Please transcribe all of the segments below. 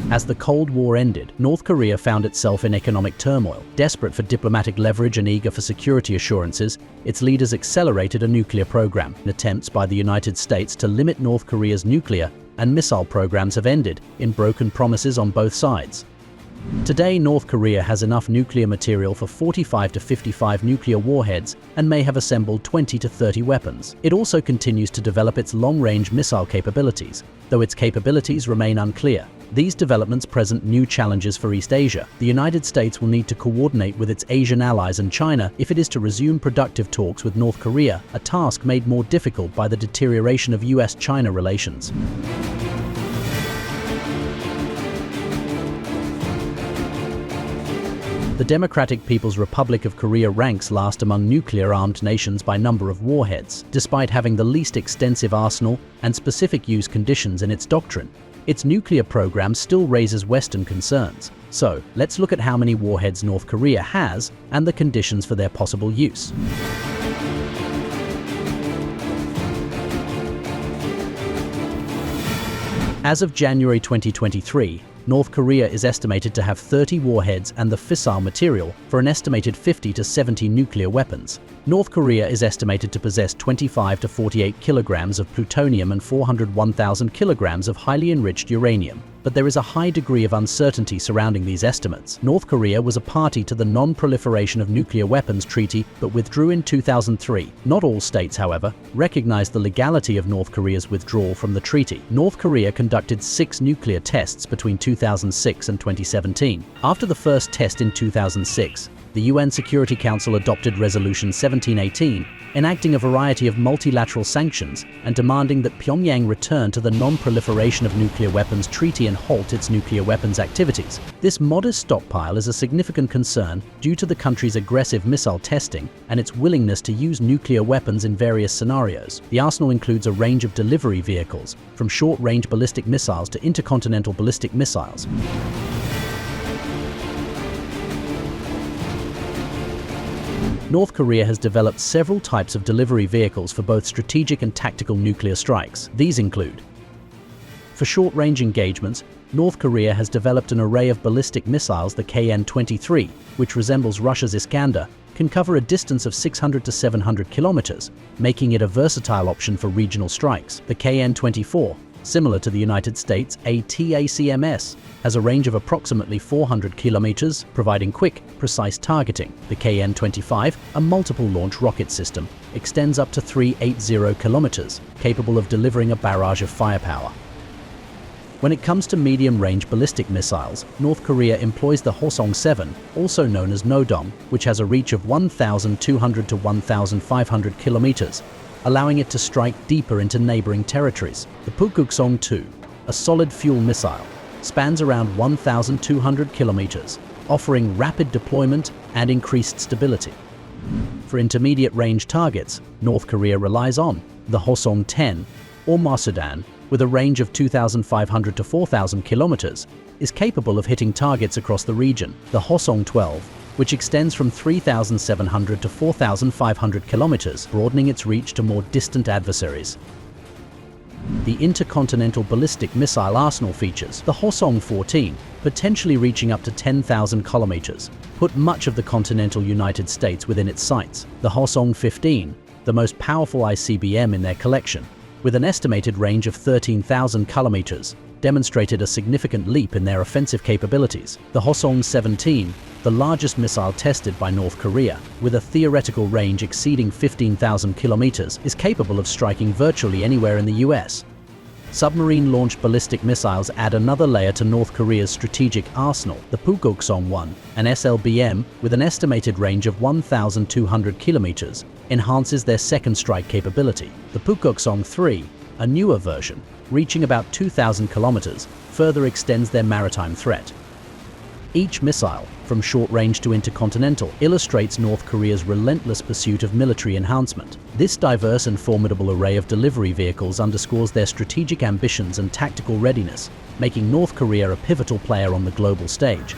As the Cold War ended, North Korea found itself in economic turmoil. Desperate for diplomatic leverage and eager for security assurances, its leaders accelerated a nuclear program. Attempts by the United States to limit North Korea's nuclear and missile programs have ended in broken promises on both sides. Today, North Korea has enough nuclear material for 45 to 55 nuclear warheads and may have assembled 20 to 30 weapons. It also continues to develop its long-range missile capabilities, though its capabilities remain unclear. These developments present new challenges for East Asia. The United States will need to coordinate with its Asian allies and China if it is to resume productive talks with North Korea, a task made more difficult by the deterioration of US-China relations. The Democratic People's Republic of Korea ranks last among nuclear-armed nations by number of warheads. Despite having the least extensive arsenal and specific use conditions in its doctrine, its nuclear program still raises Western concerns. So, let's look at how many warheads North Korea has and the conditions for their possible use. As of January 2023, North Korea is estimated to have 30 warheads and the fissile material for an estimated 50 to 70 nuclear weapons. North Korea is estimated to possess 25 to 48 kilograms of plutonium and 401,000 kilograms of highly enriched uranium. But there is a high degree of uncertainty surrounding these estimates. North Korea was a party to the Non-Proliferation of Nuclear Weapons Treaty but withdrew in 2003. Not all states, however, recognized the legality of North Korea's withdrawal from the treaty. North Korea conducted 6 nuclear tests between 2006 and 2017. After the first test in 2006, the UN Security Council adopted Resolution 1718, enacting a variety of multilateral sanctions and demanding that Pyongyang return to the Non-Proliferation of Nuclear Weapons Treaty and halt its nuclear weapons activities. This modest stockpile is a significant concern due to the country's aggressive missile testing and its willingness to use nuclear weapons in various scenarios. The arsenal includes a range of delivery vehicles, from short-range ballistic missiles to intercontinental ballistic missiles. North Korea has developed several types of delivery vehicles for both strategic and tactical nuclear strikes. These include: for short-range engagements, North Korea has developed an array of ballistic missiles. The KN-24, which resembles Russia's Iskander, can cover a distance of 600 to 700 kilometers, making it a versatile option for regional strikes. The KN-24, similar to the United States ATACMS, has a range of approximately 400 kilometers, providing quick, precise targeting. The KN-25, a multiple-launch rocket system, extends up to 380 kilometers, capable of delivering a barrage of firepower. When it comes to medium-range ballistic missiles, North Korea employs the Hwasong-7, also known as Nodong, which has a reach of 1,200 to 1,500 kilometers, allowing it to strike deeper into neighboring territories. The Pukguksong-2, a solid-fuel missile, spans around 1,200 kilometers, offering rapid deployment and increased stability. For intermediate-range targets, North Korea relies on the Hwasong-10, or Masudan, with a range of 2,500 to 4,000 kilometers, is capable of hitting targets across the region. The Hwasong-12, which extends from 3,700 to 4,500 kilometers, broadening its reach to more distant adversaries. The intercontinental ballistic missile arsenal features the Hwasong-14, potentially reaching up to 10,000 kilometers, put much of the continental United States within its sights. The Hwasong-15, the most powerful ICBM in their collection, with an estimated range of 13,000 kilometers, demonstrated a significant leap in their offensive capabilities. The Hwasong-17, the largest missile tested by North Korea, with a theoretical range exceeding 15,000 kilometers, is capable of striking virtually anywhere in the US. Submarine-launched ballistic missiles add another layer to North Korea's strategic arsenal. The Pukguksong-1, an SLBM with an estimated range of 1,200 kilometers, enhances their second strike capability. The Pukguksong-3, a newer version, reaching about 2,000 kilometers, further extends their maritime threat. Each missile, from short-range to intercontinental, illustrates North Korea's relentless pursuit of military enhancement. This diverse and formidable array of delivery vehicles underscores their strategic ambitions and tactical readiness, making North Korea a pivotal player on the global stage.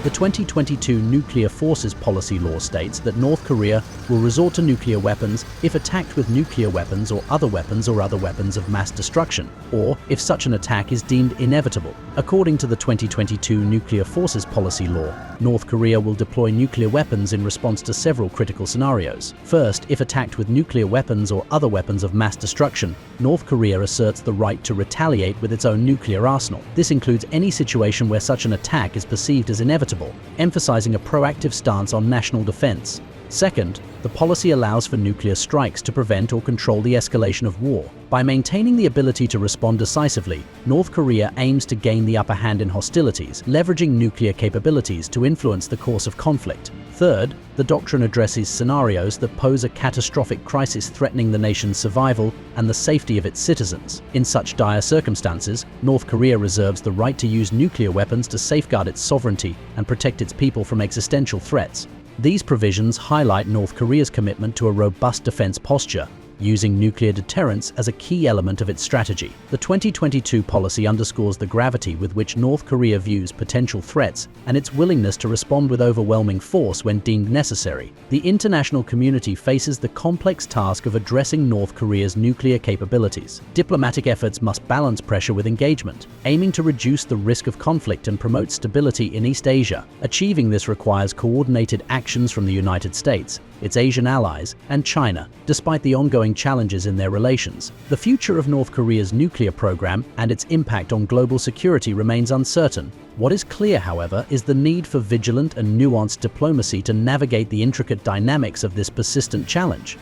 The 2022 Nuclear Forces Policy Law states that North Korea will resort to nuclear weapons if attacked with nuclear weapons or other weapons of mass destruction, or if such an attack is deemed inevitable. According to the 2022 Nuclear Forces Policy Law, North Korea will deploy nuclear weapons in response to several critical scenarios. First, if attacked with nuclear weapons or other weapons of mass destruction, North Korea asserts the right to retaliate with its own nuclear arsenal. This includes any situation where such an attack is perceived as inevitable, emphasizing a proactive stance on national defense. Second, the policy allows for nuclear strikes to prevent or control the escalation of war. By maintaining the ability to respond decisively, North Korea aims to gain the upper hand in hostilities, leveraging nuclear capabilities to influence the course of conflict. Third, the doctrine addresses scenarios that pose a catastrophic crisis threatening the nation's survival and the safety of its citizens. In such dire circumstances, North Korea reserves the right to use nuclear weapons to safeguard its sovereignty and protect its people from existential threats. These provisions highlight North Korea's commitment to a robust defense posture, using nuclear deterrence as a key element of its strategy. The 2022 policy underscores the gravity with which North Korea views potential threats and its willingness to respond with overwhelming force when deemed necessary. The international community faces the complex task of addressing North Korea's nuclear capabilities. Diplomatic efforts must balance pressure with engagement, aiming to reduce the risk of conflict and promote stability in East Asia. Achieving this requires coordinated actions from the United States, its Asian allies, and China. Despite the ongoing challenges in their relations, the future of North Korea's nuclear program and its impact on global security remains uncertain. What is clear, however, is the need for vigilant and nuanced diplomacy to navigate the intricate dynamics of this persistent challenge.